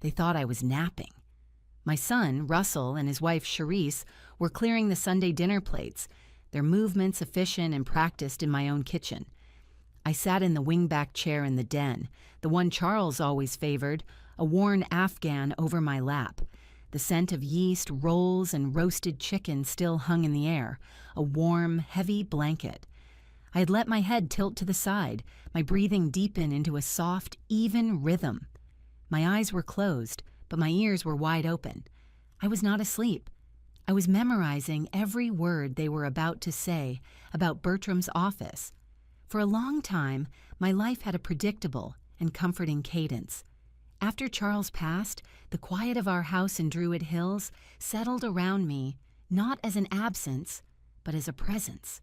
They thought I was napping. My son, Russell, and his wife, Charisse, were clearing the Sunday dinner plates, their movements efficient and practiced in my own kitchen. I sat in the wingback chair in the den, the one Charles always favored, a worn Afghan over my lap. The scent of yeast, rolls, and roasted chicken still hung in the air, a warm, heavy blanket. I had let my head tilt to the side, my breathing deepen into a soft, even rhythm. My eyes were closed, but my ears were wide open. I was not asleep. I was memorizing every word they were about to say about Bertram's office. For a long time, my life had a predictable and comforting cadence. After Charles passed, the quiet of our house in Druid Hills settled around me, not as an absence, but as a presence.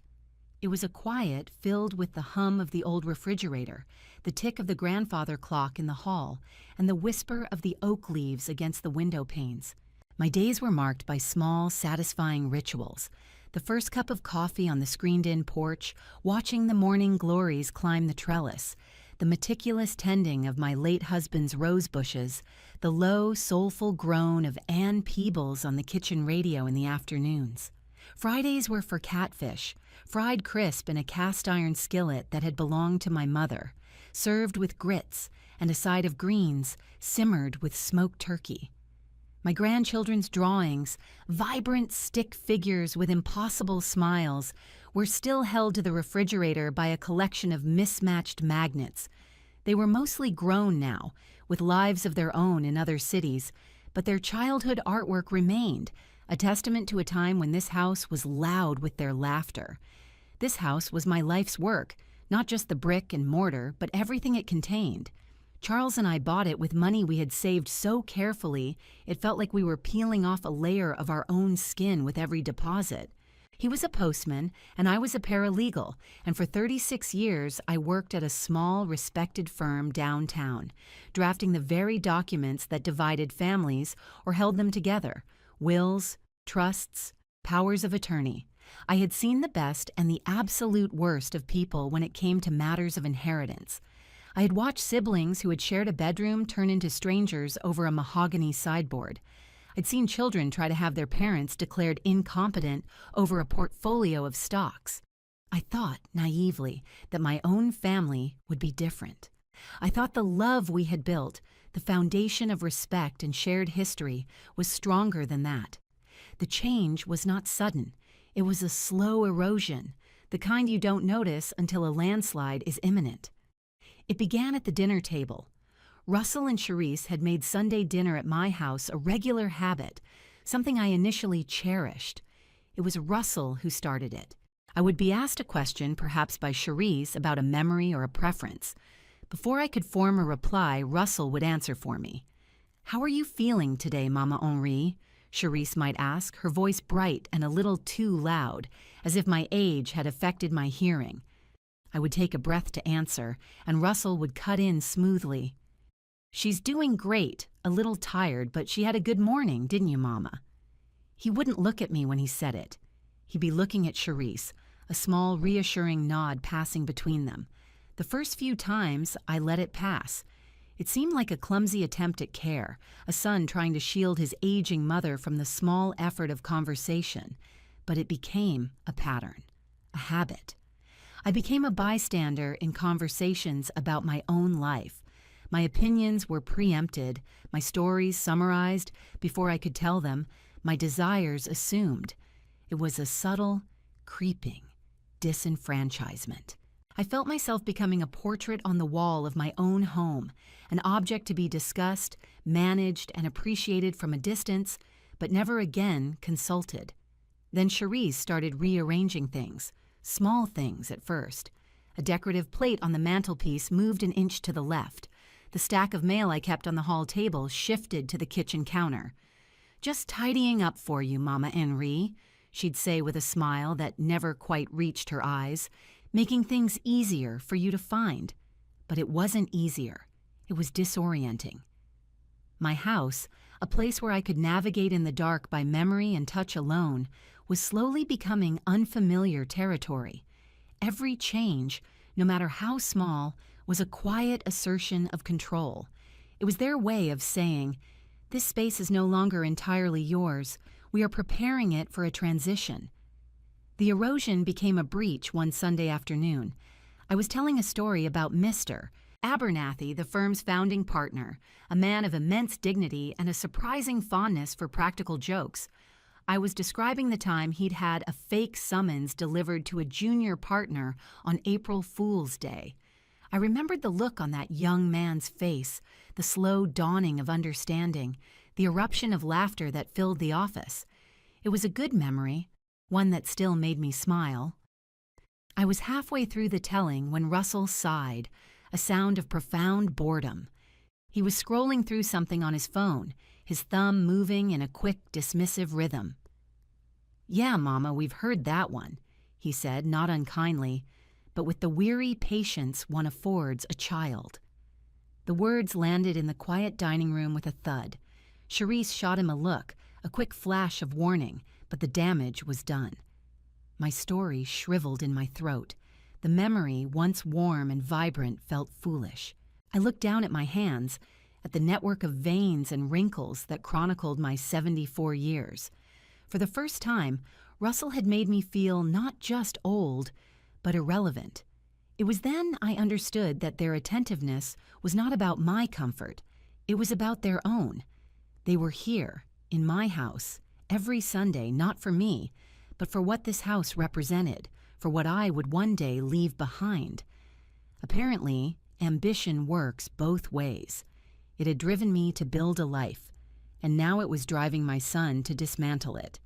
It was a quiet filled with the hum of the old refrigerator, the tick of the grandfather clock in the hall, and the whisper of the oak leaves against the window panes. My days were marked by small, satisfying rituals. The first cup of coffee on the screened-in porch, watching the morning glories climb the trellis, the meticulous tending of my late husband's rose bushes, the low, soulful groan of Ann Peebles on the kitchen radio in the afternoons. Fridays were for catfish, fried crisp in a cast-iron skillet that had belonged to my mother, served with grits and a side of greens simmered with smoked turkey. My grandchildren's drawings, vibrant stick figures with impossible smiles, were still held to the refrigerator by a collection of mismatched magnets. They were mostly grown now, with lives of their own in other cities, but their childhood artwork remained, a testament to a time when this house was loud with their laughter. This house was my life's work, not just the brick and mortar, but everything it contained. Charles and I bought it with money we had saved so carefully, it felt like we were peeling off a layer of our own skin with every deposit. He was a postman, and I was a paralegal, and for 36 years I worked at a small, respected firm downtown, drafting the very documents that divided families or held them together: wills, trusts, powers of attorney. I had seen the best and the absolute worst of people when it came to matters of inheritance. I had watched siblings who had shared a bedroom turn into strangers over a mahogany sideboard. I'd seen children try to have their parents declared incompetent over a portfolio of stocks. I thought, naively, that my own family would be different. I thought the love we had built, the foundation of respect and shared history, was stronger than that. The change was not sudden. It was a slow erosion, the kind you don't notice until a landslide is imminent. It began at the dinner table. Russell and Charisse had made Sunday dinner at my house a regular habit, something I initially cherished. It was Russell who started it. I would be asked a question, perhaps by Charisse, about a memory or a preference. Before I could form a reply, Russell would answer for me. "How are you feeling today, Mama Henri?" Charisse might ask, her voice bright and a little too loud, as if my age had affected my hearing. I would take a breath to answer, and Russell would cut in smoothly. "She's doing great, a little tired, but she had a good morning, didn't you, Mama?" He wouldn't look at me when he said it. He'd be looking at Charisse, a small, reassuring nod passing between them. The first few times, I let it pass. It seemed like a clumsy attempt at care, a son trying to shield his aging mother from the small effort of conversation. But it became a pattern, a habit. I became a bystander in conversations about my own life. My opinions were preempted, my stories summarized before I could tell them, my desires assumed. It was a subtle, creeping disenfranchisement. I felt myself becoming a portrait on the wall of my own home, an object to be discussed, managed, and appreciated from a distance, but never again consulted. Then Charisse started rearranging things. Small things at first. A decorative plate on the mantelpiece moved an inch to the left. The stack of mail I kept on the hall table shifted to the kitchen counter. "Just tidying up for you, Mama Henri," she'd say with a smile that never quite reached her eyes, "making things easier for you to find." But it wasn't easier. It was disorienting. My house, a place where I could navigate in the dark by memory and touch alone, was slowly becoming unfamiliar territory. Every change, no matter how small, was a quiet assertion of control. It was their way of saying, "This space is no longer entirely yours. We are preparing it for a transition." The erosion became a breach one Sunday afternoon. I was telling a story about Mr. Abernathy, the firm's founding partner, a man of immense dignity and a surprising fondness for practical jokes. I was describing the time he'd had a fake summons delivered to a junior partner on April Fool's Day. I remembered the look on that young man's face, the slow dawning of understanding, the eruption of laughter that filled the office. It was a good memory, one that still made me smile. I was halfway through the telling when Russell sighed, a sound of profound boredom. He was scrolling through something on his phone, his thumb moving in a quick, dismissive rhythm. "Yeah, Mama, we've heard that one," he said, not unkindly, but with the weary patience one affords a child. The words landed in the quiet dining room with a thud. Charisse shot him a look, a quick flash of warning, but the damage was done. My story shriveled in my throat. The memory, once warm and vibrant, felt foolish. I looked down at my hands, at the network of veins and wrinkles that chronicled my 74 years. For the first time, Russell had made me feel not just old, but irrelevant. It was then I understood that their attentiveness was not about my comfort. It was about their own. They were here, in my house, every Sunday, not for me, but for what this house represented, for what I would one day leave behind. Apparently, ambition works both ways. It had driven me to build a life, and now it was driving my son to dismantle it.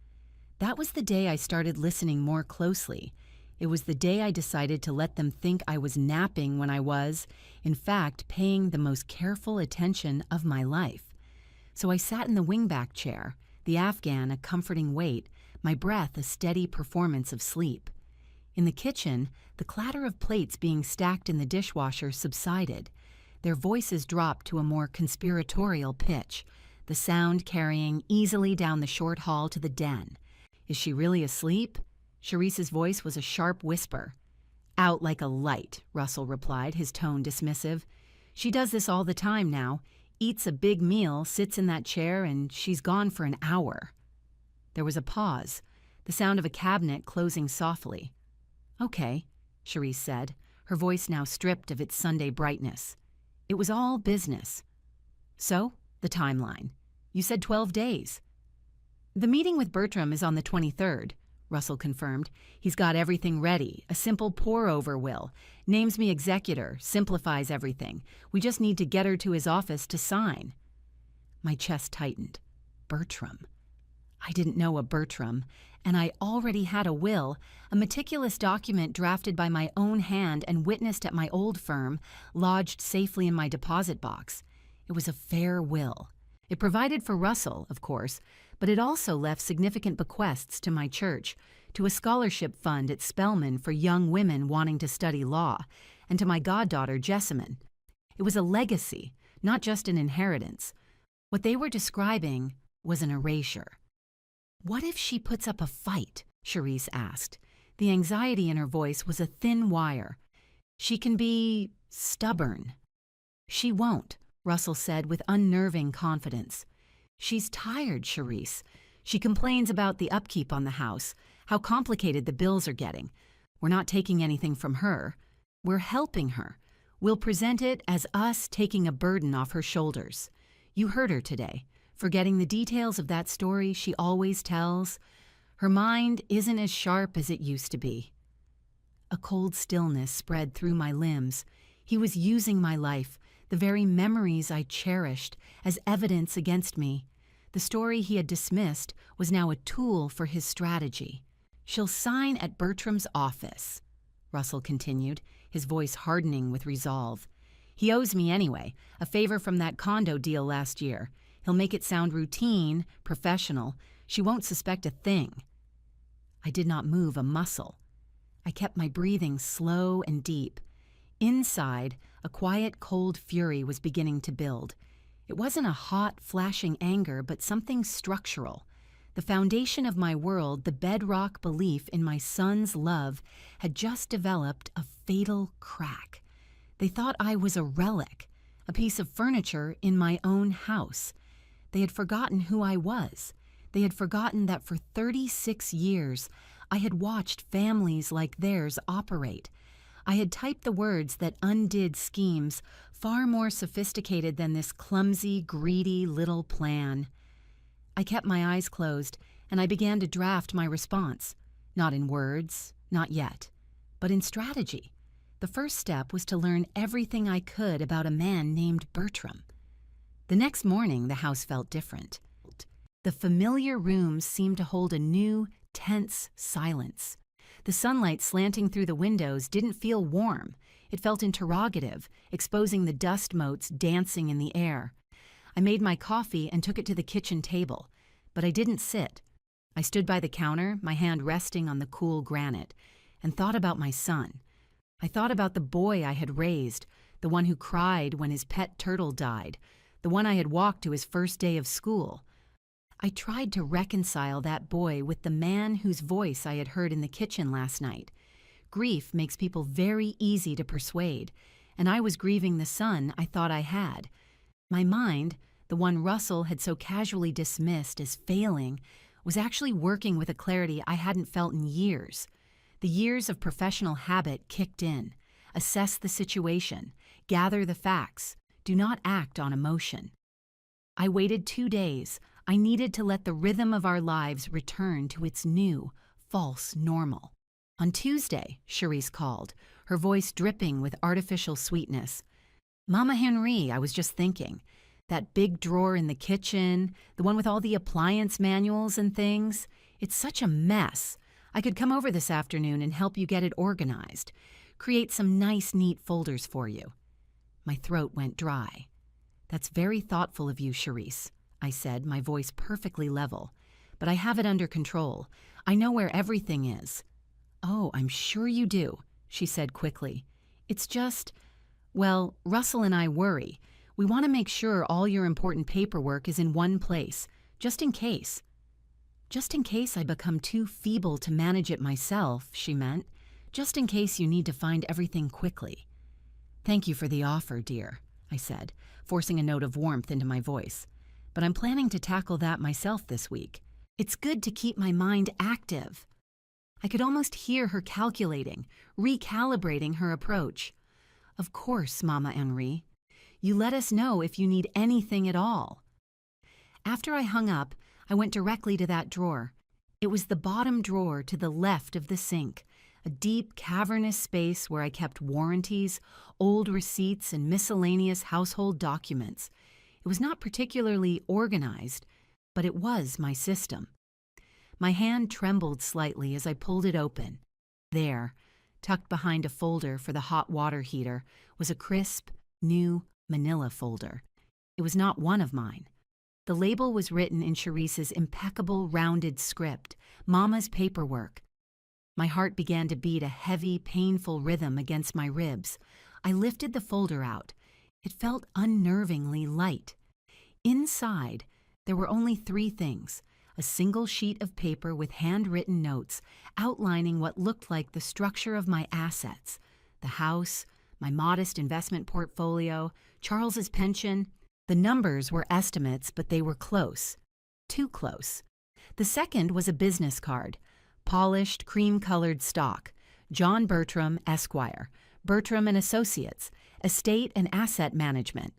That was the day I started listening more closely. It was the day I decided to let them think I was napping when I was, in fact, paying the most careful attention of my life. So I sat in the wingback chair, the Afghan a comforting weight, my breath a steady performance of sleep. In the kitchen, the clatter of plates being stacked in the dishwasher subsided. Their voices dropped to a more conspiratorial pitch, the sound carrying easily down the short hall to the den. "Is she really asleep?" Charisse's voice was a sharp whisper. "Out like a light," Russell replied, his tone dismissive. "She does this all the time now. Eats a big meal, sits in that chair, and she's gone for an hour." There was a pause, the sound of a cabinet closing softly. "Okay," Charisse said, her voice now stripped of its Sunday brightness. It was all business. "So, the timeline. You said 12 days. "The meeting with Bertram is on the 23rd, Russell confirmed. "He's got everything ready, a simple pour-over will. Names me executor, simplifies everything. We just need to get her to his office to sign." My chest tightened. Bertram. I didn't know a Bertram, and I already had a will, a meticulous document drafted by my own hand and witnessed at my old firm, lodged safely in my deposit box. It was a fair will. It provided for Russell, of course, but it also left significant bequests to my church, to a scholarship fund at Spelman for young women wanting to study law, and to my goddaughter, Jessamine. It was a legacy, not just an inheritance. What they were describing was an erasure. "What if she puts up a fight?" Charisse asked. The anxiety in her voice was a thin wire. "She can be stubborn." "She won't," Russell said with unnerving confidence. "She's tired, Charisse. She complains about the upkeep on the house, how complicated the bills are getting. We're not taking anything from her. We're helping her. We'll present it as us taking a burden off her shoulders. You heard her today, forgetting the details of that story she always tells. Her mind isn't as sharp as it used to be." A cold stillness spread through my limbs. He was using my life, the very memories I cherished, as evidence against me. The story he had dismissed was now a tool for his strategy. "She'll sign at Bertram's office," Russell continued, his voice hardening with resolve. "He owes me anyway, a favor from that condo deal last year. He'll make it sound routine, professional. She won't suspect a thing." I did not move a muscle. I kept my breathing slow and deep. Inside, a quiet, cold fury was beginning to build. It wasn't a hot, flashing anger, but something structural. The foundation of my world, the bedrock belief in my son's love, had just developed a fatal crack. They thought I was a relic, a piece of furniture in my own house. They had forgotten who I was. They had forgotten that for 36 years I had watched families like theirs operate. I had typed the words that undid schemes far more sophisticated than this clumsy, greedy little plan. I kept my eyes closed, and I began to draft my response. Not in words, not yet, but in strategy. The first step was to learn everything I could about a man named Bertram. The next morning, the house felt different. The familiar rooms seemed to hold a new, tense silence. The sunlight slanting through the windows didn't feel warm. It felt interrogative, exposing the dust motes dancing in the air. I made my coffee and took it to the kitchen table, but I didn't sit. I stood by the counter, my hand resting on the cool granite, and thought about my son. I thought about the boy I had raised, the one who cried when his pet turtle died, the one I had walked to his first day of school. I tried to reconcile that boy with the man whose voice I had heard in the kitchen last night. Grief makes people very easy to persuade, and I was grieving the son I thought I had. My mind, the one Russell had so casually dismissed as failing, was actually working with a clarity I hadn't felt in years. The years of professional habit kicked in. Assess the situation. Gather the facts. Do not act on emotion. I waited 2 days. I needed to let the rhythm of our lives return to its new, false normal. On Tuesday, Cherise called, her voice dripping with artificial sweetness. "Mama Henry, I was just thinking. That big drawer in the kitchen, the one with all the appliance manuals and things, it's such a mess. I could come over this afternoon and help you get it organized. Create some nice, neat folders for you." My throat went dry. "That's very thoughtful of you, Cherise," I said, my voice perfectly level. "But I have it under control. I know where everything is." "Oh, I'm sure you do," she said quickly. "It's just, well, Russell and I worry. We want to make sure all your important paperwork is in one place, just in case." "Just in case I become too feeble to manage it myself," she meant. "Just in case you need to find everything quickly." "Thank you for the offer, dear," I said, forcing a note of warmth into my voice. "But I'm planning to tackle that myself this week. It's good to keep my mind active." I could almost hear her calculating, recalibrating her approach. "Of course, Mama Henri. You let us know if you need anything at all." After I hung up, I went directly to that drawer. It was the bottom drawer to the left of the sink, a deep, cavernous space where I kept warranties, old receipts, and miscellaneous household documents. It was not particularly organized, but it was my system. My hand trembled slightly as I pulled it open. There, tucked behind a folder for the hot water heater, was a crisp, new manila folder. It was not one of mine. The label was written in Cherise's impeccable, rounded script, Mama's paperwork. My heart began to beat a heavy, painful rhythm against my ribs. I lifted the folder out. It felt unnervingly light. Inside, there were only 3 things: a single sheet of paper with handwritten notes outlining what looked like the structure of my assets, the house, my modest investment portfolio, Charles's pension. The numbers were estimates, but they were close. Too close. The second was a business card, polished, cream-colored stock, John Bertram, Esquire, Bertram and Associates, Estate and Asset Management.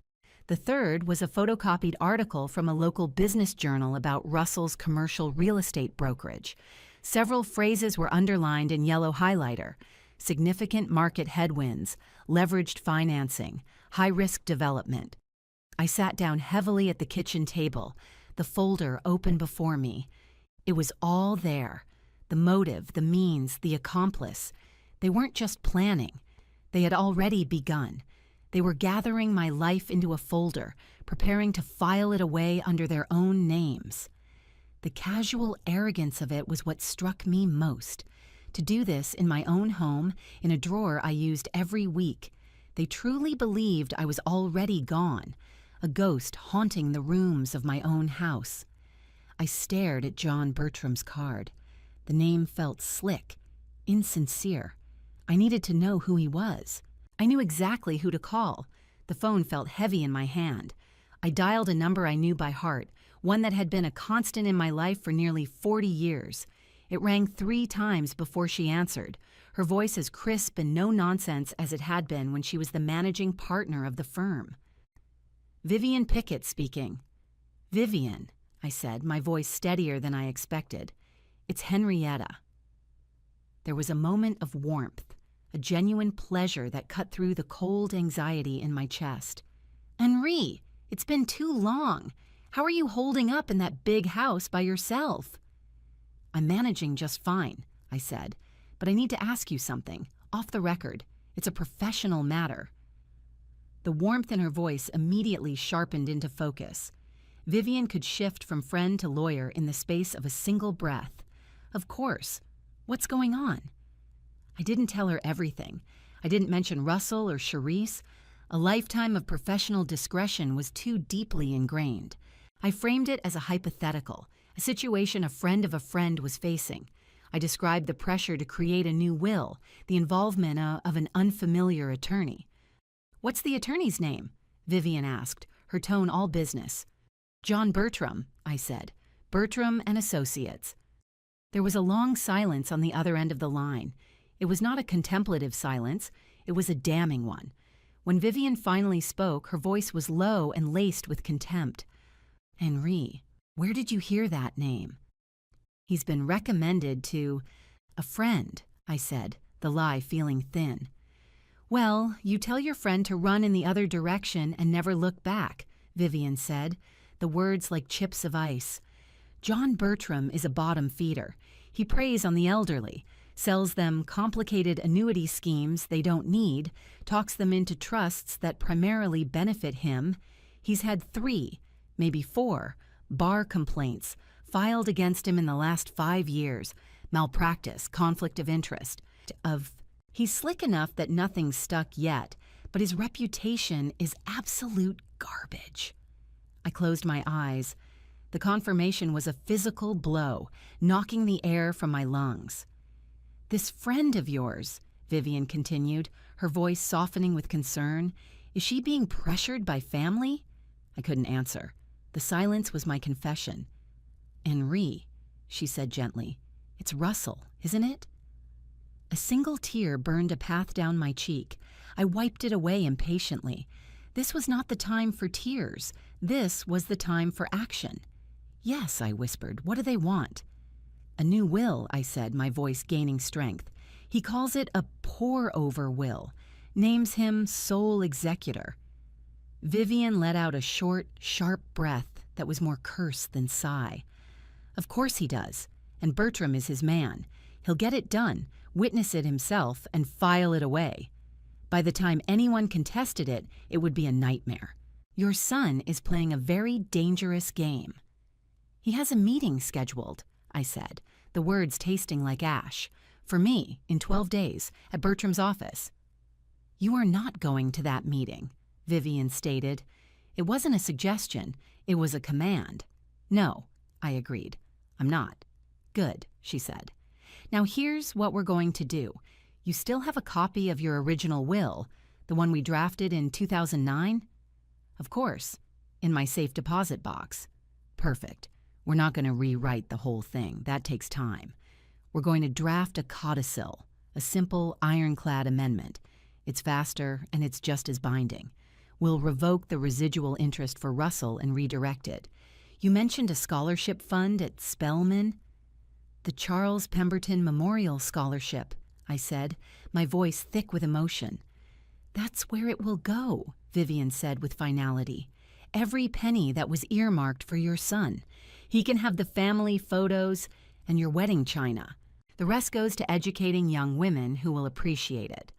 The third was a photocopied article from a local business journal about Russell's commercial real estate brokerage. Several phrases were underlined in yellow highlighter: significant market headwinds, leveraged financing, high-risk development. I sat down heavily at the kitchen table, the folder open before me. It was all there. The motive, the means, the accomplice. They weren't just planning. They had already begun. They were gathering my life into a folder, preparing to file it away under their own names. The casual arrogance of it was what struck me most. To do this in my own home, in a drawer I used every week. They truly believed I was already gone, a ghost haunting the rooms of my own house. I stared at John Bertram's card. The name felt slick, insincere. I needed to know who he was. I knew exactly who to call. The phone felt heavy in my hand. I dialed a number I knew by heart, one that had been a constant in my life for nearly 40 years. It rang 3 times before she answered, her voice as crisp and no-nonsense as it had been when she was the managing partner of the firm. "Vivian Pickett speaking." "Vivian," I said, my voice steadier than I expected. "It's Henrietta." There was a moment of warmth, a genuine pleasure that cut through the cold anxiety in my chest. "Henri, it's been too long. How are you holding up in that big house by yourself?" "I'm managing just fine," I said, "but I need to ask you something, off the record. It's a professional matter." The warmth in her voice immediately sharpened into focus. Vivian could shift from friend to lawyer in the space of a single breath. "Of course. What's going on?" I didn't tell her everything. I didn't mention Russell or Charisse. A lifetime of professional discretion was too deeply ingrained. I framed it as a hypothetical, a situation a friend of a friend was facing. I described the pressure to create a new will, the involvement of an unfamiliar attorney. "What's the attorney's name?" Vivian asked, her tone all business. "John Bertram," I said. "Bertram and Associates." There was a long silence on the other end of the line. It was not a contemplative silence, it was a damning one. When Vivian finally spoke, her voice was low and laced with contempt. "Henri, where did you hear that name?" "He's been recommended to a friend," I said, the lie feeling thin. "Well, you tell your friend to run in the other direction and never look back," Vivian said, the words like chips of ice. "John Bertram is a bottom feeder. He preys on the elderly, sells them complicated annuity schemes they don't need, talks them into trusts that primarily benefit him. He's had 3, maybe 4, bar complaints filed against him in the last 5 years. Malpractice, conflict of interest. He's slick enough that nothing's stuck yet, but his reputation is absolute garbage." I closed my eyes. The confirmation was a physical blow, knocking the air from my lungs. "This friend of yours," Vivian continued, her voice softening with concern, "is she being pressured by family?" I couldn't answer. The silence was my confession. "Henri," she said gently, "it's Russell, isn't it?" A single tear burned a path down my cheek. I wiped it away impatiently. This was not the time for tears. This was the time for action. "Yes," I whispered. "What do they want?" "A new will," I said, my voice gaining strength. "He calls it a pour-over will. Names him sole executor." Vivian let out a short, sharp breath that was more curse than sigh. "Of course he does. And Bertram is his man. He'll get it done, witness it himself, and file it away. By the time anyone contested it, it would be a nightmare. Your son is playing a very dangerous game." "He has a meeting scheduled," I said, the words tasting like ash. "For me, in 12 days, at Bertram's office." "You are not going to that meeting," Vivian stated. It wasn't a suggestion, it was a command. "No," I agreed. "I'm not." "Good," she said. "Now here's what we're going to do. You still have a copy of your original will, the one we drafted in 2009? "Of course. In my safe deposit box." "Perfect. We're not going to rewrite the whole thing. That takes time. We're going to draft a codicil, a simple, ironclad amendment. It's faster, and it's just as binding. We'll revoke the residual interest for Russell and redirect it. You mentioned a scholarship fund at Spelman." "The Charles Pemberton Memorial Scholarship," I said, my voice thick with emotion. "That's where it will go," Vivian said with finality. "Every penny that was earmarked for your son. He can have the family photos and your wedding china. The rest goes to educating young women who will appreciate it.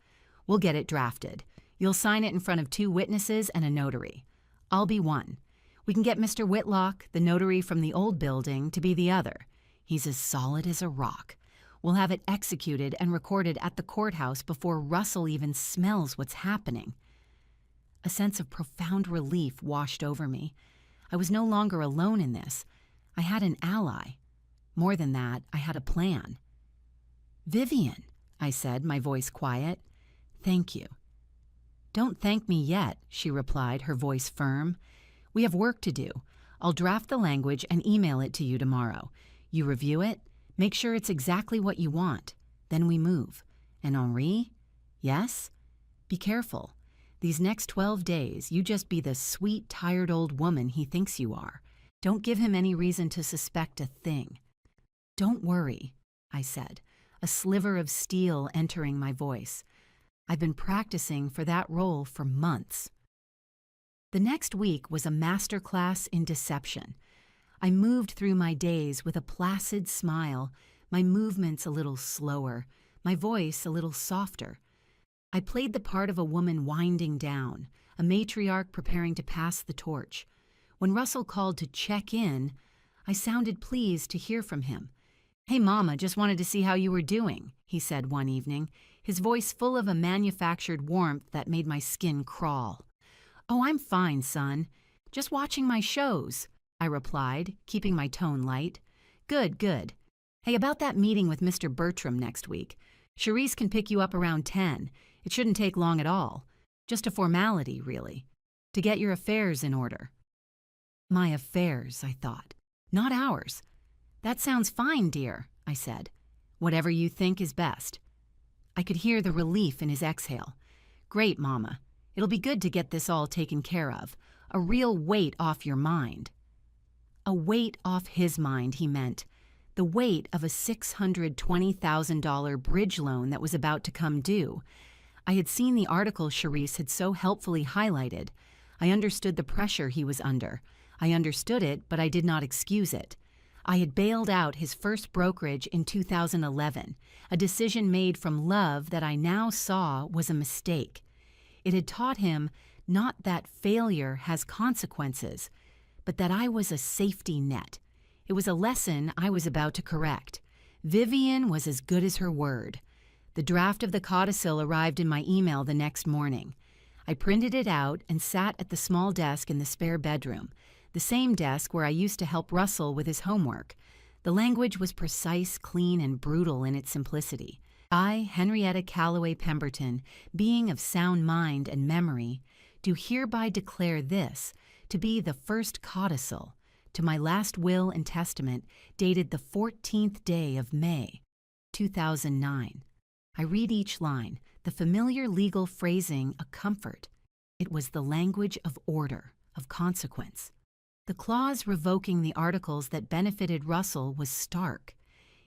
We'll get it drafted. You'll sign it in front of 2 witnesses and a notary. I'll be one. We can get Mr. Whitlock, the notary from the old building, to be the other. He's as solid as a rock. We'll have it executed and recorded at the courthouse before Russell even smells what's happening." A sense of profound relief washed over me. I was no longer alone in this. I had an ally. More than that, I had a plan. "Vivian," I said, my voice quiet, "thank you." "Don't thank me yet," she replied, her voice firm. "We have work to do. I'll draft the language and email it to you tomorrow. You review it, make sure it's exactly what you want. Then we move. And Henri? Yes? Be careful. These next 12 days, you just be the sweet, tired old woman he thinks you are. Don't give him any reason to suspect a thing." "Don't worry," I said, a sliver of steel entering my voice. "I've been practicing for that role for months." The next week was a masterclass in deception. I moved through my days with a placid smile, my movements a little slower, my voice a little softer. I played the part of a woman winding down, a matriarch preparing to pass the torch. When Russell called to check in, I sounded pleased to hear from him. "Hey, Mama, just wanted to see how you were doing," he said one evening, his voice full of a manufactured warmth that made my skin crawl. "Oh, I'm fine, son. Just watching my shows," I replied, keeping my tone light. "Good, good. Hey, about that meeting with Mr. Bertram next week. Charisse can pick you up around 10. It shouldn't take long at all. Just a formality, really. To get your affairs in order." My affairs, I thought. Not ours. "That sounds fine, dear," I said. "Whatever you think is best." I could hear the relief in his exhale. "Great, Mama. It'll be good to get this all taken care of. A real weight off your mind." A weight off his mind, he meant. The weight of a $620,000 bridge loan that was about to come due. I had seen the article Charisse had so helpfully highlighted. I understood the pressure he was under. I understood it, but I did not excuse it. I had bailed out his first brokerage in 2011, a decision made from love that I now saw was a mistake. It had taught him not that failure has consequences, but that I was a safety net. It was a lesson I was about to correct. Vivian was as good as her word. The draft of the codicil arrived in my email the next morning. I printed it out and sat at the small desk in the spare bedroom, the same desk where I used to help Russell with his homework. The language was precise, clean, and brutal in its simplicity. I, Henrietta Calloway Pemberton, being of sound mind and memory, do hereby declare this to be the first codicil to my last will and testament dated the 14th day of May, 2009. I read each line, the familiar legal phrasing a comfort. It was the language of order, of consequence. The clause revoking the articles that benefited Russell was stark.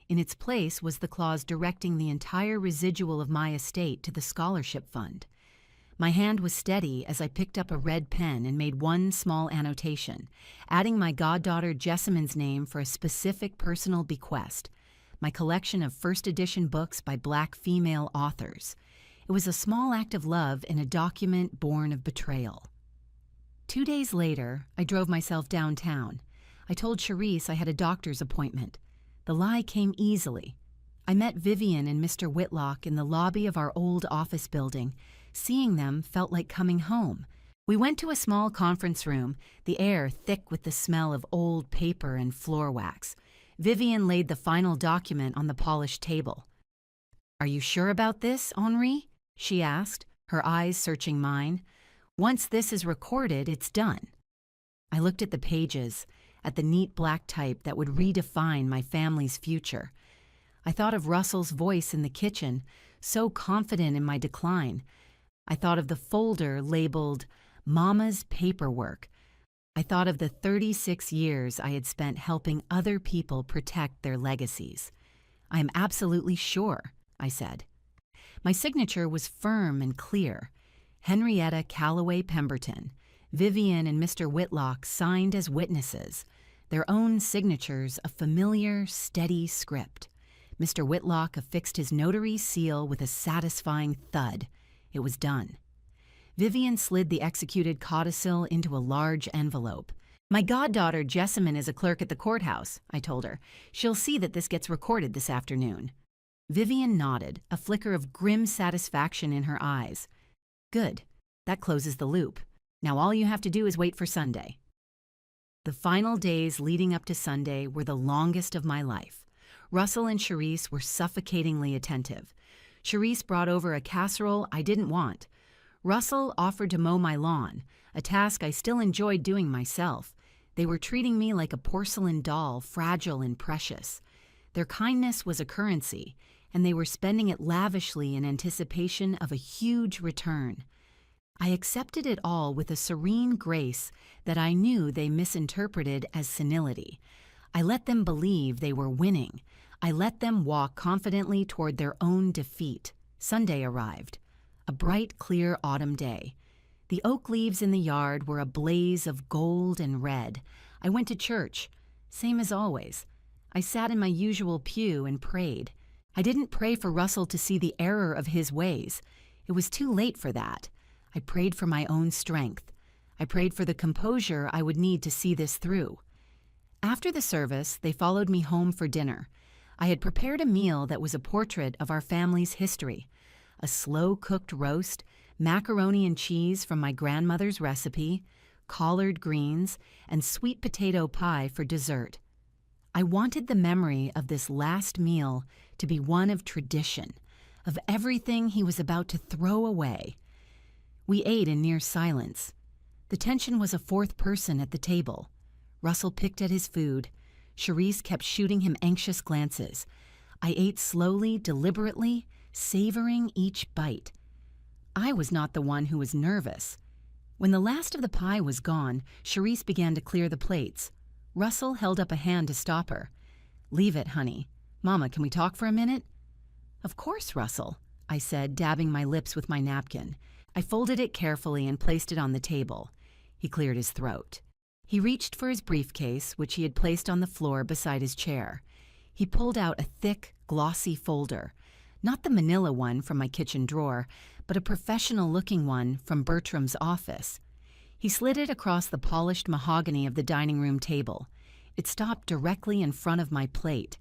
In its place was the clause directing the entire residual of my estate to the scholarship fund. My hand was steady as I picked up a red pen and made one small annotation, adding my goddaughter Jessamine's name for a specific personal bequest, my collection of first edition books by Black female authors. It was a small act of love in a document born of betrayal. 2 days later, I drove myself downtown. I told Charisse I had a doctor's appointment. The lie came easily. I met Vivian and Mr. Whitlock in the lobby of our old office building. Seeing them felt like coming home. We went to a small conference room, the air thick with the smell of old paper and floor wax. Vivian laid the final document on the polished table. "Are you sure about this, Henri?" she asked, her eyes searching mine. "Once this is recorded, it's done." I looked at the pages, at the neat black type that would redefine my family's future. I thought of Russell's voice in the kitchen, so confident in my decline. I thought of the folder labeled Mama's Paperwork. I thought of the 36 years I had spent helping other people protect their legacies. "I am absolutely sure," I said. My signature was firm and clear. Henrietta Calloway Pemberton, Vivian and Mr. Whitlock signed as witnesses, their own signatures a familiar, steady script. Mr. Whitlock affixed his notary seal with a satisfying thud. It was done. Vivian slid the executed codicil into a large envelope. "My goddaughter Jessamine is a clerk at the courthouse," I told her. "She'll see that this gets recorded this afternoon." Vivian nodded, a flicker of grim satisfaction in her eyes. "Good. That closes the loop. Now all you have to do is wait for Sunday." The final days leading up to Sunday were the longest of my life. Russell and Charisse were suffocatingly attentive. Charisse brought over a casserole I didn't want. Russell offered to mow my lawn, a task I still enjoyed doing myself. They were treating me like a porcelain doll, fragile and precious. Their kindness was a currency, and they were spending it lavishly in anticipation of a huge return. I accepted it all with a serene grace that I knew they misinterpreted as senility. I let them believe they were winning. I let them walk confidently toward their own defeat. Sunday arrived, a bright, clear autumn day. The oak leaves in the yard were a blaze of gold and red. I went to church, same as always. I sat in my usual pew and prayed. I didn't pray for Russell to see the error of his ways. It was too late for that. I prayed for my own strength. I prayed for the composure I would need to see this through. After the service, they followed me home for dinner. I had prepared a meal that was a portrait of our family's history. A slow-cooked roast, macaroni and cheese from my grandmother's recipe, collard greens, and sweet potato pie for dessert. I wanted the memory of this last meal to be one of tradition, of everything he was about to throw away. We ate in near silence. The tension was a fourth person at the table. Russell picked at his food. Charisse kept shooting him anxious glances. I ate slowly, deliberately, savoring each bite. I was not the one who was nervous. When the last of the pie was gone, Charisse began to clear the plates. Russell held up a hand to stop her. "Leave it, honey. Mama, can we talk for a minute?" "Of course, Russell," I said, dabbing my lips with my napkin. I folded it carefully and placed it on the table. He cleared his throat. He reached for his briefcase, which he had placed on the floor beside his chair. He pulled out a thick, glossy folder, not the manila one from my kitchen drawer, but a professional-looking one from Bertram's office. He slid it across the polished mahogany of the dining room table. It stopped directly in front of my plate.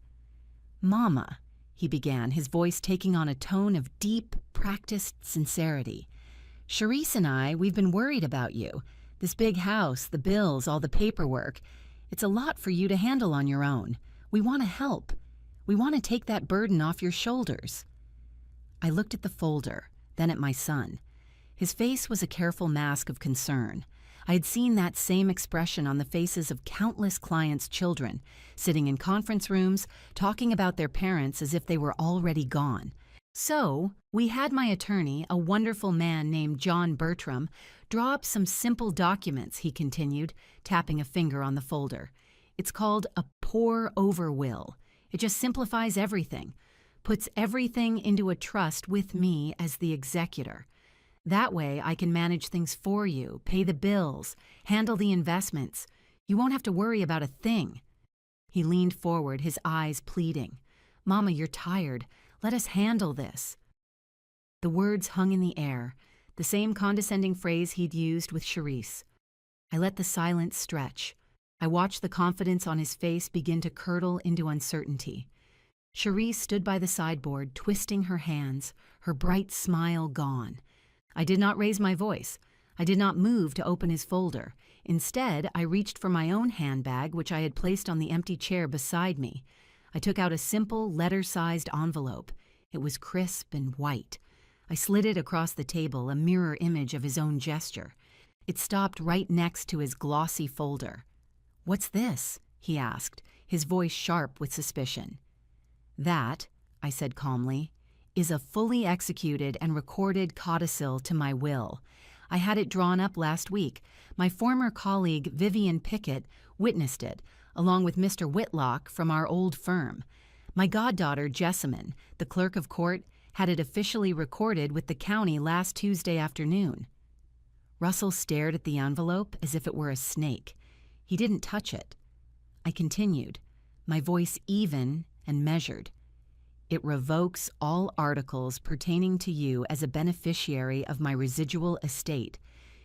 "Mama," he began, his voice taking on a tone of deep, practiced sincerity. "Charisse and we've been worried about you. This big house, the bills, all the paperwork. It's a lot for you to handle on your own. We want to help. We want to take that burden off your shoulders." I looked at the folder, then at my son. His face was a careful mask of concern. I had seen that same expression on the faces of countless clients' children, sitting in conference rooms, talking about their parents as if they were already gone. So, we had my attorney, a wonderful man named John Bertram, draw up some simple documents, he continued, tapping a finger on the folder. It's called a pour-over will. It just simplifies everything, puts everything into a trust with me as the executor. That way I can manage things for you, pay the bills, handle the investments. You won't have to worry about a thing. He leaned forward, his eyes pleading. "Mama, you're tired. Let us handle this." The words hung in the air, the same condescending phrase he'd used with Charisse. I let the silence stretch. I watched the confidence on his face begin to curdle into uncertainty. Charisse stood by the sideboard, twisting her hands, her bright smile gone. I did not raise my voice. I did not move to open his folder. Instead, I reached for my own handbag, which I had placed on the empty chair beside me. I took out a simple, letter-sized envelope. It was crisp and white. I slid it across the table, a mirror image of his own gesture. It stopped right next to his glossy folder. "What's this?" he asked, his voice sharp with suspicion. "That," I said calmly, "is a fully executed and recorded codicil to my will. I had it drawn up last week. My former colleague, Vivian Pickett, witnessed it, along with Mr. Whitlock from our old firm. My goddaughter, Jessamine, the clerk of court, had it officially recorded with the county last Tuesday afternoon." Russell stared at the envelope as if it were a snake. He didn't touch it. I continued, my voice even and measured. "It revokes all articles pertaining to you as a beneficiary of my residual estate.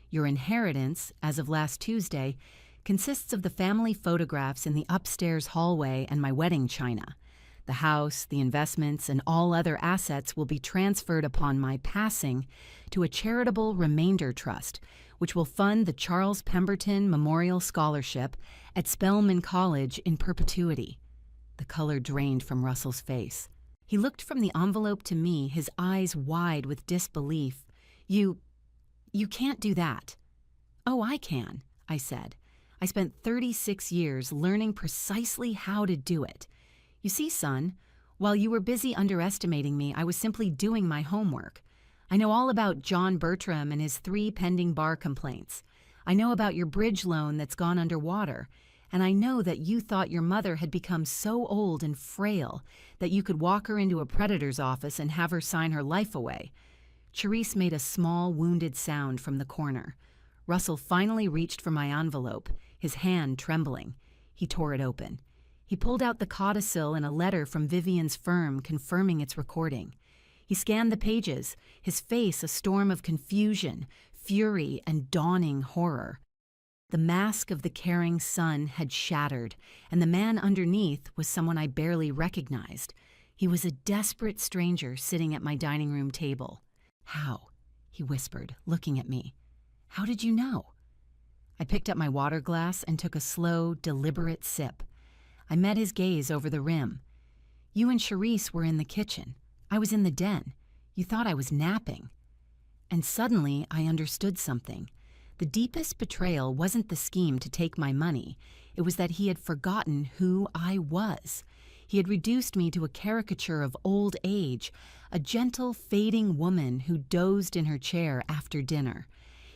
Your inheritance, as of last Tuesday, consists of the family photographs in the upstairs hallway and my wedding china. The house, the investments, and all other assets will be transferred upon my passing to a charitable remainder trust, which will fund the Charles Pemberton Memorial Scholarship at Spelman College in perpetuity." The color drained from Russell's face. He looked from the envelope to me, his eyes wide with disbelief. You You can't do that." "Oh, I can," I said. "I spent 36 years learning precisely how to do it. You see, son, while you were busy underestimating me, I was simply doing my homework. I know all about John Bertram and his 3 pending bar complaints. I know about your bridge loan that's gone underwater, and I know that you thought your mother had become so old and frail that you could walk her into a predator's office and have her sign her life away." Charisse made a small, wounded sound from the corner. Russell finally reached for my envelope, his hand trembling. He tore it open. He pulled out the codicil and a letter from Vivian's firm confirming its recording. He scanned the pages, his face a storm of confusion, fury, and dawning horror. The mask of the caring son had shattered, and the man underneath was someone I barely recognized. He was a desperate stranger sitting at my dining room table. "How?" he whispered, looking at me. "How did you know?" I picked up my water glass and took a slow, deliberate sip. I met his gaze over the rim. "You and Charisse were in the kitchen. I was in the den. You thought I was napping." And suddenly I understood something. The deepest betrayal wasn't the scheme to take my money. It was that he had forgotten who I was. He had reduced me to a caricature of old age, a gentle, fading woman who dozed in her chair after dinner.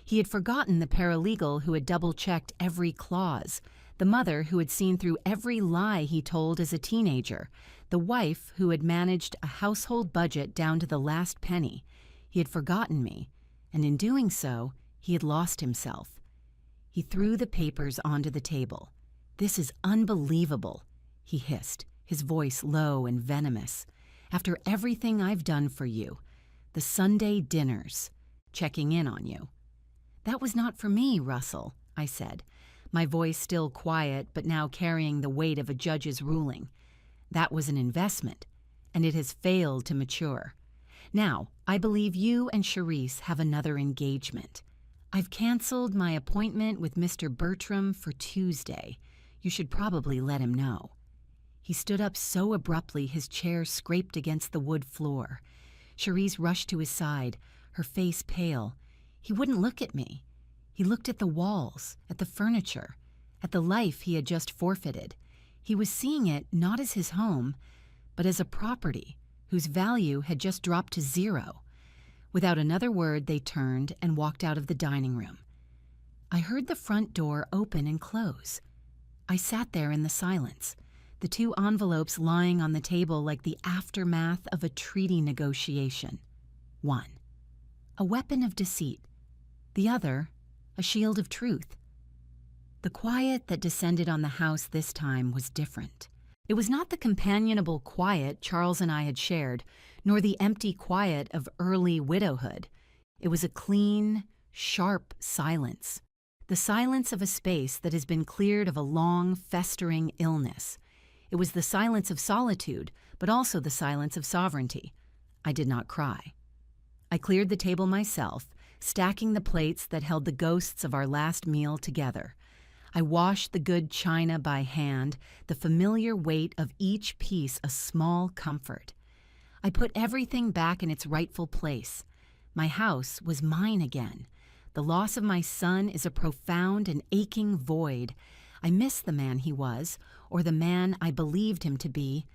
He had forgotten the paralegal who had double-checked every clause, the mother who had seen through every lie he told as a teenager, the wife who had managed a household budget down to the last penny. He had forgotten me, and in doing so, he had lost himself. He threw the papers onto the table. "This is unbelievable," he hissed, his voice low and venomous. "After everything I've done for you, the Sunday dinners, checking in on you." "That was not for me, Russell," I said, my voice still quiet but now carrying the weight of a judge's ruling. "That was an investment, and it has failed to mature. Now, I believe you and Charisse have another engagement. I've canceled my appointment with Mr. Bertram for Tuesday. You should probably let him know." He stood up so abruptly his chair scraped against the wood floor. Charisse rushed to his side, her face pale. He wouldn't look at me. He looked at the walls, at the furniture, at the life he had just forfeited. He was seeing it not as his home, but as a property whose value had just dropped to 0. Without another word, they turned and walked out of the dining room. I heard the front door open and close. I sat there in the silence, the 2 envelopes lying on the table like the aftermath of a treaty negotiation. One, a weapon of deceit. The other, a shield of truth. The quiet that descended on the house this time was different. It was not the companionable quiet Charles and I had shared, nor the empty quiet of early widowhood. It was a clean, sharp silence. The silence of a space that has been cleared of a long, festering illness. It was the silence of solitude, but also the silence of sovereignty. I did not cry. I cleared the table myself, stacking the plates that held the ghosts of our last meal together. I washed the good china by hand, the familiar weight of each piece a small comfort. I put everything back in its rightful place. My house was mine again. The loss of my son is a profound and aching void. I miss the man he was, or the man I believed him to be.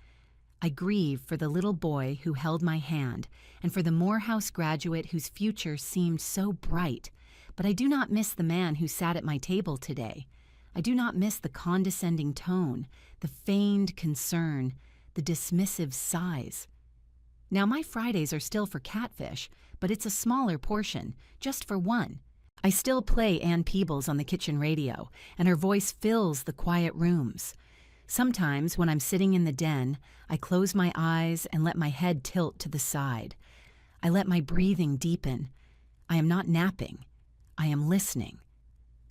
I grieve for the little boy who held my hand, and for the Morehouse graduate whose future seemed so bright. But I do not miss the man who sat at my table today. I do not miss the condescending tone, the feigned concern, the dismissive sighs. Now, my Fridays are still for catfish, but it's a smaller portion, just for one. I still play Ann Peebles on the kitchen radio, and her voice fills the quiet rooms. Sometimes, when I'm sitting in the den, I close my eyes and let my head tilt to the side. I let my breathing deepen. I am not napping. I am listening.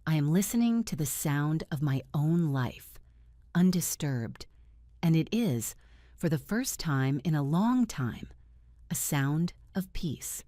I am listening to the sound of my own life, undisturbed. And it is, for the first time in a long time, a sound of peace.